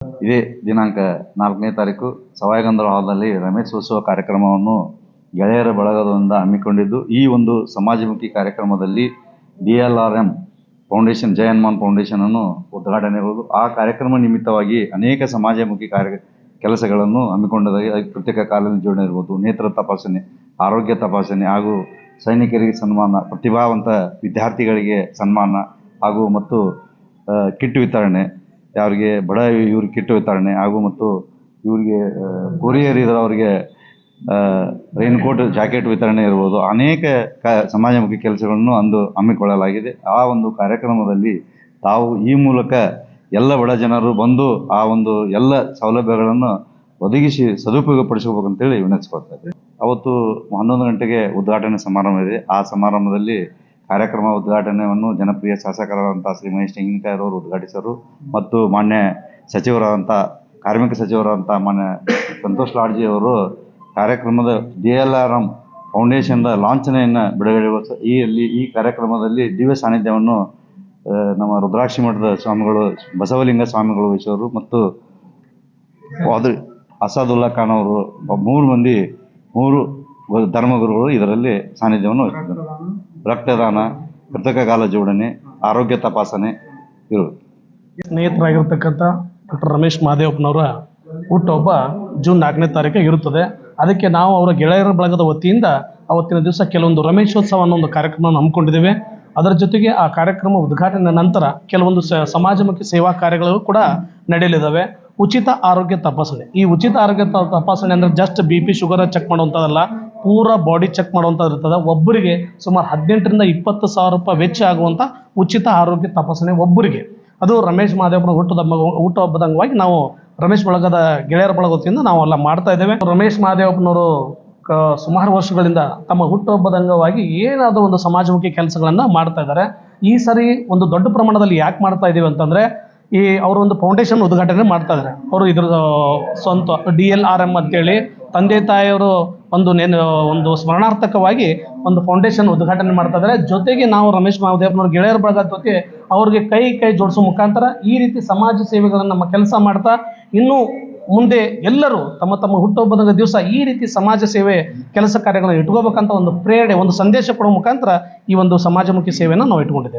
ಇದೇ ದಿನಾಂಕ 4ನೇ ತಾರೀಕು ಸವಾಯಿಗಂಧರ ಹಾಲ್ನಲ್ಲಿ ರಮೇಶೋತ್ಸವ ಕಾರ್ಯಕ್ರಮವನ್ನು ಗೆಳೆಯರ ಬಳಗದಿಂದ ಹಮ್ಮಿಕೊಂಡಿದ್ದು, ಈ ಒಂದು ಸಮಾಜಮುಖಿ ಕಾರ್ಯಕ್ರಮದಲ್ಲಿ DLRM ಫೌಂಡೇಶನ್, ಜೈ ಹನುಮಾನ್ ಫೌಂಡೇಶನ್ ಅನ್ನು ಉದ್ಘಾಟನೆಗೊಳ್ಳುವುದು. ಆ ಕಾರ್ಯಕ್ರಮ ನಿಮಿತ್ತವಾಗಿ ಅನೇಕ ಸಮಾಜಮುಖಿ ಕೆಲಸಗಳನ್ನು ಹಮ್ಮಿಕೊಂಡಾಗಿ ಪ್ರತ್ಯೇಕ ಕಾಲಿನ ಜೋಡಣೆ ಇರ್ಬೋದು, ನೇತ್ರ ತಪಾಸಣೆ, ಆರೋಗ್ಯ ತಪಾಸಣೆ ಹಾಗೂ ಸೈನಿಕರಿಗೆ ಸನ್ಮಾನ, ಪ್ರತಿಭಾವಂತ ವಿದ್ಯಾರ್ಥಿಗಳಿಗೆ ಸನ್ಮಾನ ಹಾಗೂ ಮತ್ತು ಕಿಟ್ ವಿತರಣೆ, ಯಾರಿಗೆ ಬಡ ಇವ್ರಿಗೆ ಕಿಟ್ ವಿತರಣೆ ಹಾಗೂ ಮತ್ತು ಇವರಿಗೆ ಕೊರಿಯರ್ ಇರೋರಿಗೆ ರೈನ್ಕೋಟ್, ಜಾಕೆಟ್ ವಿತರಣೆ ಇರ್ಬೋದು, ಅನೇಕ ಸಮಾಜಮುಖಿ ಕೆಲಸಗಳನ್ನು ಅಂದು ಹಮ್ಮಿಕೊಳ್ಳಲಾಗಿದೆ. ಆ ಒಂದು ಕಾರ್ಯಕ್ರಮದಲ್ಲಿ ತಾವು ಈ ಮೂಲಕ ಎಲ್ಲ ಬಡ ಜನರು ಬಂದು ಆ ಒಂದು ಎಲ್ಲ ಸೌಲಭ್ಯಗಳನ್ನು ಒದಗಿಸಿ ಸದುಪಯೋಗಪಡಿಸಬೇಕಂತೇಳಿ ವಿನಂತಿಸ್ಕೊಳ್ತಾ ಇದ್ದೆ. ಅವತ್ತು 11 ಗಂಟೆಗೆ ಉದ್ಘಾಟನೆ ಸಮಾರಂಭ ಇದೆ. ಆ ಸಮಾರಂಭದಲ್ಲಿ ಕಾರ್ಯಕ್ರಮ ಉದ್ಘಾಟನೆಯನ್ನು ಜನಪ್ರಿಯ ಶಾಸಕರಾದಂಥ ಶ್ರೀ ಮಹೇಶ್ ತೆಂಗಿನಕಾಯಿರವರು ಉದ್ಘಾಟಿಸರು ಮತ್ತು ಮಾನ್ಯ ಸಚಿವರಾದಂಥ ಕಾರ್ಮಿಕ ಸಚಿವರಾದಂಥ ಮಾನ್ಯ ಸಂತೋಷ್ ಲಾಡ್ಜಿ ಅವರು ಕಾರ್ಯಕ್ರಮದ DLRM ಫೌಂಡೇಶನ್ದ ಲಾಂಛನೆಯನ್ನು ಬಿಡುಗಡೆಗೊಳಿಸ ಈ ಕಾರ್ಯಕ್ರಮದಲ್ಲಿ ದಿವ್ಯ ಸಾನ್ನಿಧ್ಯವನ್ನು ನಮ್ಮ ರುದ್ರಾಕ್ಷಿ ಮಠದ ಸ್ವಾಮಿಗಳು, ಬಸವಲಿಂಗ ಸ್ವಾಮಿಗಳು ವಹಿಸೋರು ಮತ್ತು ಅಸಾದುಲ್ಲಾ ಖಾನ್ ಅವರು 3 ಧರ್ಮಗುರುಗಳು ಇದರಲ್ಲಿ ಸಾನ್ನಿಧ್ಯವನ್ನು ವಹಿಸಿದ್ದಾರೆ. ರಕ್ತದಾನ, ಕೃತಕ ಕಾಲ ಜೋಡಣೆ, ಆರೋಗ್ಯ ತಪಾಸಣೆ ಇರುವುದು. ಸ್ನೇಹಿತರಾಗಿರ್ತಕ್ಕಂಥ ಡಾಕ್ಟರ್ ರಮೇಶ್ ಮಹದೇವಪ್ಪನವರ ಹುಟ್ಟುಹಬ್ಬ ಜೂನ್ 4ನೇ ತಾರೀಕಿಗೆ ಇರುತ್ತದೆ. ಅದಕ್ಕೆ ನಾವು ಅವರ ಗೆಳೆಯರ ಬಳಗದ ವತಿಯಿಂದ ಅವತ್ತಿನ ದಿವಸ ಕೆಲವೊಂದು ರಮೇಶೋತ್ಸವ ಅನ್ನೋ ಒಂದು ಕಾರ್ಯಕ್ರಮವನ್ನು ಹಮ್ಮಿಕೊಂಡಿದ್ದೇವೆ. ಅದರ ಜೊತೆಗೆ ಆ ಕಾರ್ಯಕ್ರಮ ಉದ್ಘಾಟನೆ ನಂತರ ಕೆಲವೊಂದು ಸಮಾಜಮುಖಿ ಸೇವಾ ಕಾರ್ಯಗಳು ಕೂಡ ನಡೆಯಲಿದ್ದಾವೆ. ಉಚಿತ ಆರೋಗ್ಯ ತಪಾಸಣೆ. ಈ ಉಚಿತ ಆರೋಗ್ಯ ತಪಾಸಣೆ ಅಂದರೆ ಜಸ್ಟ್ BP, ಶುಗರ್ ಚೆಕ್ ಮಾಡುವಂಥದ್ದಲ್ಲ, ಪೂರಾ ಬಾಡಿ ಚೆಕ್ ಮಾಡುವಂಥದ್ದು ಇರ್ತದೆ. ಒಬ್ಬರಿಗೆ ಸುಮಾರು 18,000 ರಿಂದ 20,000 ರೂಪಾಯಿ ವೆಚ್ಚ ಆಗುವಂಥ ಉಚಿತ ಆರೋಗ್ಯ ತಪಾಸಣೆ ಒಬ್ಬರಿಗೆ. ಅದು ರಮೇಶ್ ಮಹದೇವಪ್ಪನ ಹುಟ್ಟುಹಬ್ಬದ ಅಂಗವಾಗಿ ನಾವು ರಮೇಶ್ ಬಳಗದ ಗೆಳೆಯರ ಬಳಗದಿಂದ ನಾವು ಎಲ್ಲ ಮಾಡ್ತಾ ಇದ್ದೇವೆ. ರಮೇಶ್ ಮಹದೇವಪ್ಪನವರು ಸುಮಾರು ವರ್ಷಗಳಿಂದ ತಮ್ಮ ಹುಟ್ಟುಹಬ್ಬದ ಅಂಗವಾಗಿ ಏನಾದರೂ ಒಂದು ಸಮಾಜಮುಖಿ ಕೆಲಸಗಳನ್ನು ಮಾಡ್ತಾ ಇದ್ದಾರೆ. ಈ ಸರಿ ಒಂದು ದೊಡ್ಡ ಪ್ರಮಾಣದಲ್ಲಿ ಯಾಕೆ ಮಾಡ್ತಾ ಇದ್ದೀವಿ ಅಂತಂದರೆ, ಅವರು ಒಂದು ಫೌಂಡೇಶನ್ ಉದ್ಘಾಟನೆ ಮಾಡ್ತಾ ಇದ್ದಾರೆ. ಅವರು ಇದ್ರ ಸ್ವಂತ DLRM ಅಂತೇಳಿ ತಂದೆ ತಾಯಿಯವರು ಒಂದು ಸ್ಮರಣಾರ್ಥಕವಾಗಿ ಒಂದು ಫೌಂಡೇಶನ್ ಉದ್ಘಾಟನೆ ಮಾಡ್ತಾ ಇದ್ದಾರೆ. ಜೊತೆಗೆ ನಾವು ರಮೇಶ್ ಮಹದೇವಪ್ಪನವ್ರ ಗೆಳೆಯರ ಬಳಗದ ಜೊತೆ ಅವ್ರಿಗೆ ಕೈ ಜೋಡಿಸೋ ಮುಖಾಂತರ ಈ ರೀತಿ ಸಮಾಜ ಸೇವೆಗಳನ್ನು ನಮ್ಮ ಕೆಲಸ ಮಾಡ್ತಾ ಇನ್ನೂ ಮುಂದೆ ಎಲ್ಲರೂ ತಮ್ಮ ಹುಟ್ಟುಹಬ್ಬದ ದಿವಸ ಈ ರೀತಿ ಸಮಾಜ ಸೇವೆ ಕೆಲಸ ಕಾರ್ಯಗಳನ್ನು ಇಟ್ಕೋಬೇಕಂತ ಒಂದು ಪ್ರೇರಣೆ, ಒಂದು ಸಂದೇಶ ಕೊಡೋ ಮುಖಾಂತರ ಈ ಒಂದು ಸಮಾಜಮುಖಿ ಸೇವೆಯನ್ನು ನಾವು ಇಟ್ಕೊಂಡಿದ್ದೇವೆ.